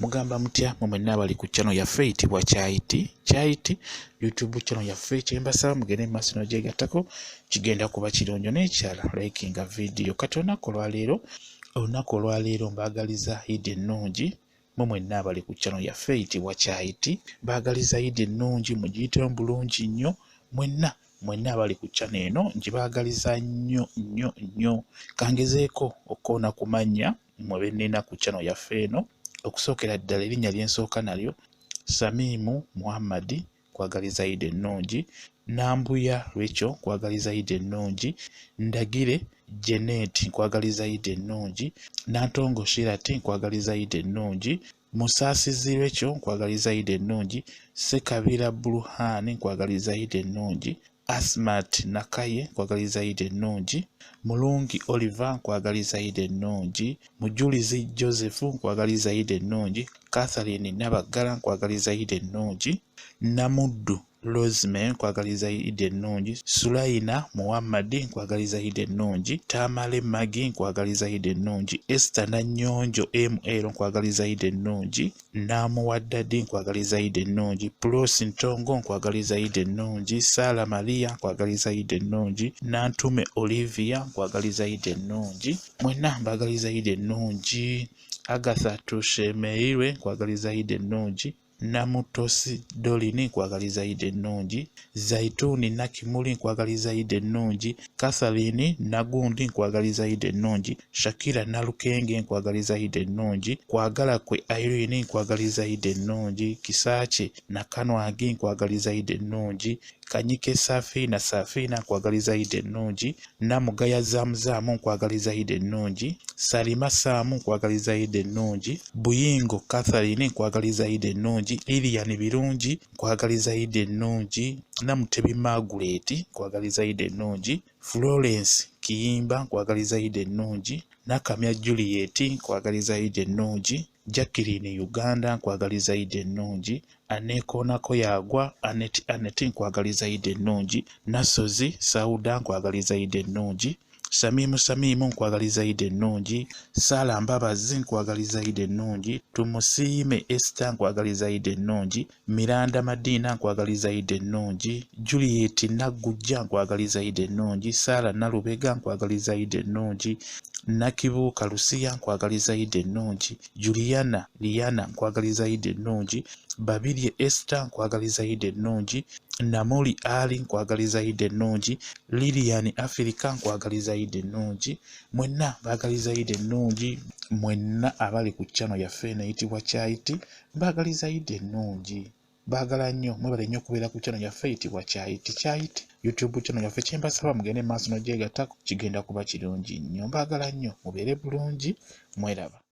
Mugamba mutya mwe mwenna abali ku channel yaffe eyitibwa Kyayiti YouTube channel yaffe kyembasaba mugende maaso n'ogyegattako kigenda kuba kirungi n'ekyala likinga video. Kati olunaku olwaleero mbaagaliza Eid ennungi mwe mwenna abali ku channel yaffe eyitibwa Kyayiti. Baagaliza Eid ennungi mugiyitemu bulungi nnyo mwenna abali ku channel eno ngibaagaliza nnyo. Kangezeeko okkoona ku mannya mwe bennina ku channel yaffe eno. Okusookera ddala erinnya lyensooka nalyo Samimu Muhammad kwagaliza Eid ennungi, Nambuya Rachel kwagaliza Eid ennungi, Ndagire Janet kwagaliza Eid ennungi, Nantongo Shirati kwagaliza Eid ennungi, Musaasizi Rachel kwagaliza Eid ennungi, Sekabira Burhan kwagaliza Eid ennungi, Asmat Nakaye kwagaliza Eid ennungi, Mulungi Oliver kwagaliza Eid ennungi, Mujulizi Joseph kwagaliza Eid ennungi, Catherine Nabagala kwagaliza Eid ennungi, Namuddu Rosemary kwagaliza Eid ennungi, Sulaina Muhammad kwagaliza Eid ennungi, Tamale Magi kwagaliza Eid ennungi, Esther Nanyonjo ML kwagaliza Eid ennungi, Namuwaddadi kwagaliza Eid ennungi, Plosi Ntongo kwagaliza Eid ennungi, Sara Maria kwagaliza Eid ennungi, Nantume Olivia kwagaliza Eid ennungi. Mwenna mbagaliza Eid ennungi. Agatha Tushemeirwe kwagaliza Eid ennungi, Namutosi Dolini kwagaliza Eid ennungi, Zaituni Nakimuli kwagaliza Eid ennungi, Catherine Nagundi kwagaliza Eid ennungi, Shakira Nalukenge kwagaliza Eid ennungi, Kwagala kwe Irene kwagaliza Eid ennungi, Kisaache Nakanwagi kwagaliza Eid ennungi, Kanyike Safina kwagaliza Eid ennungi, Namugaya Zamuzamu kwagaliza Eid ennungi, Salima Samu kwagaliza Eid ennungi, Buyingo Catherine kwagaliza Eid ennungi, Lilian Birungi kwagaliza Eid ennungi, Namutebi Margaret kwagaliza Eid ennungi, Florence Kiyimba kwagaliza Eid ennungi, Nakamya Juliet kwagaliza Eid ennungi, Jacqueline Uganda kwagaliza Eid ennungi, Anekonako Yagwa Anet kwagaliza Eid ennungi, Nasozi Sauda kwagaliza Eid ennungi, Samimu kwagaliza Eid ennungi, Sala Mbabazi kwagaliza Eid ennungi, Tumusiime Esther kwagaliza Eid ennungi, Miranda Madina kwagaliza Eid ennungi, Juliet Nagujja kwagaliza Eid ennungi, Sara Nalubega kwagaliza Eid ennungi, Nakibuuka Lucia kwagaliza Eid ennungi, Juliana Liana kwagaliza Eid ennungi, Babirye Esther kwagaliza Eid ennungi, Namuli Ali kwagaliza Eid ennungi, Lilian Africa kwagaliza Eid ennungi. Mwenna baagaliza Eid ennungi. Mwenna abali ku channel yaffe eyitibwa Kyayiti baagaliza Eid ennungi. Baagala nnyo mwebale nnyo okubeera ku channel yaffe eyitibwa Kyayiti YouTube channel yaffe kyembasaba mugende maaso n'ogyegattako kigenda kuba kirungi nnyo. Mbaagala nnyo mubeere bulungi mweraba.